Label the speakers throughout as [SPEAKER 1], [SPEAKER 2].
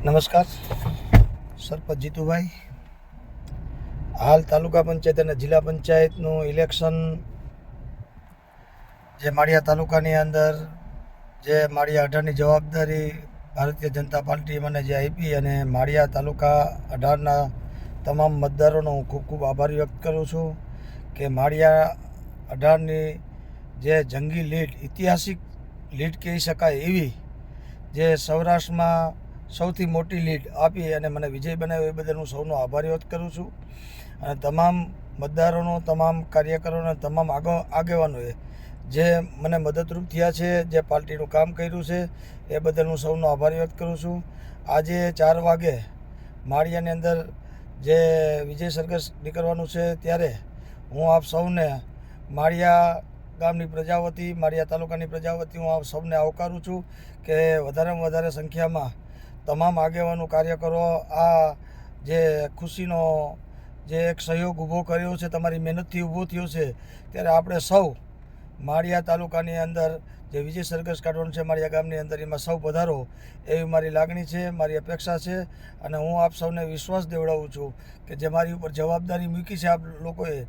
[SPEAKER 1] નમસ્કાર, સરપંચ જીતુભાઈ. હાલ તાલુકા પંચાયત અને જિલ્લા પંચાયતનું ઇલેક્શન જે માળિયા તાલુકાની અંદર જે માળિયા 18ની જવાબદારી ભારતીય જનતા પાર્ટી મને જે આપી અને માળિયા તાલુકા 18ના તમામ મતદારોનો હું ખૂબ ખૂબ આભાર વ્યક્ત કરું છું કે માળિયા 18ની જે જંગી લીડ, ઐતિહાસિક લીડ કહી શકાય એવી જે સૌરાષ્ટ્રમાં સૌથી મોટી લીડ આપી અને મને વિજય બનાવ્યો એ બદલ હું સૌનો આભાર વ્યક્ત કરું છું. અને તમામ મતદારોનો, તમામ કાર્યકરોને, તમામ આગેવાનોએ જે મને મદદરૂપ થયા છે, જે પાર્ટીનું કામ કર્યું છે એ બદલ હું સૌનો આભાર વ્યક્ત કરું છું. આજે 4 વાગે માળિયાની અંદર જે વિજય સરઘસ નીકળવાનું છે ત્યારે હું આપ સૌને માળિયા ગામની પ્રજા વતી, માળિયા તાલુકાની પ્રજા વતી હું આપ સૌને આવકારું છું કે વધારેમાં વધારે સંખ્યામાં તમામ આગેવાનો, કાર્યકરો આ જે ખુશીનો જે એક સહયોગ ઊભો કર્યો છે, તમારી મહેનતથી ઊભો થયો છે, ત્યારે આપણે સૌ માળિયા તાલુકાની અંદર જે વિજય સરઘસ કાઢવાનું છે માળિયા ગામની અંદર, એમાં સૌ પધારો એવી મારી લાગણી છે, મારી અપેક્ષા છે. અને હું આપ સૌને વિશ્વાસ દેવડાવું છું કે જે મારી ઉપર જવાબદારી મૂકી છે આપ લોકોએ,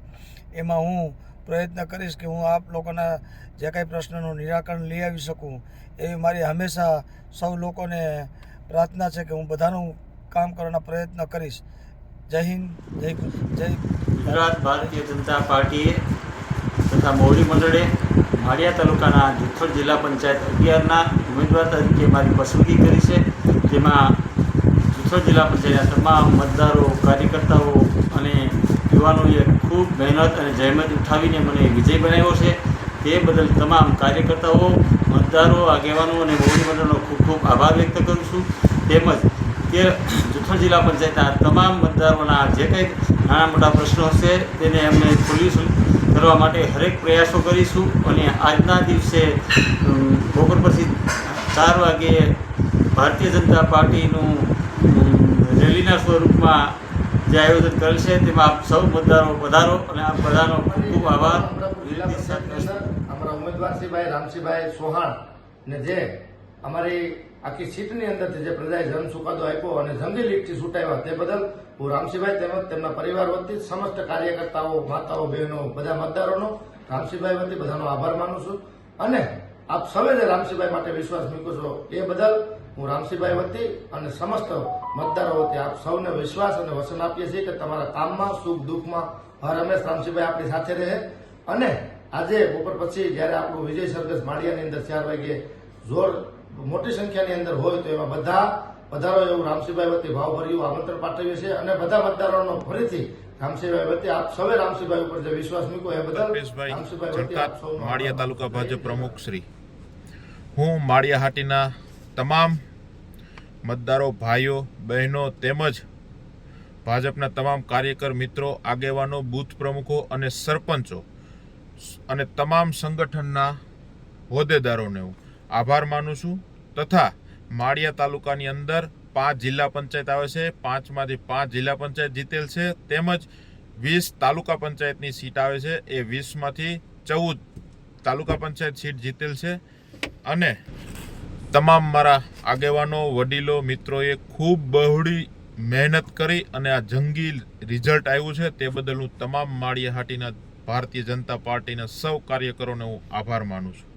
[SPEAKER 1] એમાં હું પ્રયત્ન કરીશ કે હું આપ લોકોના જે કાંઈ પ્રશ્નનું નિરાકરણ લઈ આવી શકું એવી મારી હંમેશા સૌ લોકોને પ્રાર્થના છે કે હું બધાનું કામ કરવાના પ્રયત્ન કરીશ. જય હિન્દ, જય
[SPEAKER 2] ગુજરાત ભારતીય જનતા પાર્ટીએ તથા મોવડી મંડળે માળિયા તાલુકાના જુથળ જિલ્લા પંચાયત 11ના ઉમેદવાર તરીકે મારી પસંદગી કરી છે. જેમાં જુથળ જિલ્લા પંચાયતના તમામ મતદારો, કાર્યકર્તાઓ અને યુવાનોએ ખૂબ મહેનત અને જહેમત ઉઠાવીને મને વિજય બનાવ્યો છે. તે બદલ તમામ કાર્યકર્તાઓ, મતદારો, આગેવાનો અને મોવડી મંડળનો ખૂબ ખૂબ આભાર વ્યક્ત કરું છું. તેમજ કે જુથળ જિલ્લા પંચાયતના તમામ મતદારોના જે કંઈ નાના મોટા પ્રશ્નો હશે તેને અમને સોલ્યુશન કરવા માટે હરેક પ્રયાસો કરીશું. અને આજના દિવસે બપોર પછી 4 વાગ્યે ભારતીય જનતા પાર્ટીનું રેલીના સ્વરૂપમાં જે આયોજન કરેલ છે તેમાં આપ સૌ મતદારો પધારો અને આપ બધાનો ખૂબ ખૂબ આભાર.
[SPEAKER 3] અમારા ઉમેદવાર શ્રી ભાઈ રામસિંહભાઈ ચૌહાણ ને જે અમારી આખી સીટની અંદરથી જે પ્રજાએ જન ચુકાદો આપ્યો અને જંગી લીડથી છૂટાવ્યા તે બદલ હું રામસિંહભાઈ તેમજ તેમના પરિવાર વતી સમસ્ત કાર્યકર્તાઓ, માતાઓ, બહેનો, બધા મતદારોનો રામસિંહભાઈ વતી બધાનો આભાર માનું છું. અને આપ સૌએ જે રામસિંહભાઈ માટે વિશ્વાસ મૂક્યો છો એ બદલ હું રામસિંહભાઈ વતી અને સમસ્ત મતદારો વતી આપ સૌને વિશ્વાસ અને વચન આપીએ છીએ કે તમારા કામમાં, સુખ દુઃખમાં હર હંમેશ રામસિંહભાઈ આપણી સાથે રહે. અને આજે બપોર પછી જ્યારે આપણું વિજય સરઘસ માળિયાની અંદર 4 વાગ્યે જોર મોટી સંખ્યાની અંદર હોય તો એમાં બધા પધારો એવું રામસિંહભાઈ વતી ભાવભર્યું આમંત્રણ પાઠવીએ છીએ. અને બધા મતદારોનો ફરીથી રામસિંહભાઈ વતી આપ સૌએ રામસિંહભાઈ ઉપર જે વિશ્વાસ મૂક્યો એ બદલ રામસિંહભાઈ વતી આપ સૌનો
[SPEAKER 4] માળિયા તાલુકા ભાજપ પ્રમુખ શ્રી. હું માળિયા હાટીના તમામ મતદારો, ભાઈઓ, બહેનો તેમજ ભાજપના તમામ કાર્યકર મિત્રો, આગેવાનો, બૂથ પ્રમુખો અને સરપંચો અને તમામ સંગઠનના હોદ્દેદારોને હું આભાર માનું છું. તથા માળિયા તાલુકાની અંદર 5 જિલ્લા પંચાયત આવે છે, 5માંથી 5 જિલ્લા પંચાયત જીતેલ છે. તેમજ 20 તાલુકા પંચાયતની સીટ આવે છે, એ 20માંથી 14 તાલુકા પંચાયત સીટ જીતેલ છે. અને તમામ મારા આગેવાનો, વડીલો, મિત્રોએ ખૂબ બહોળી મહેનત કરી અને આ જંગી રિઝલ્ટ આવ્યું છે તે બદલ હું તમામ માળિયા હાટીના ભારતીય જનતા પાર્ટીના સૌ કાર્યકરોને હું આભાર માનું છું.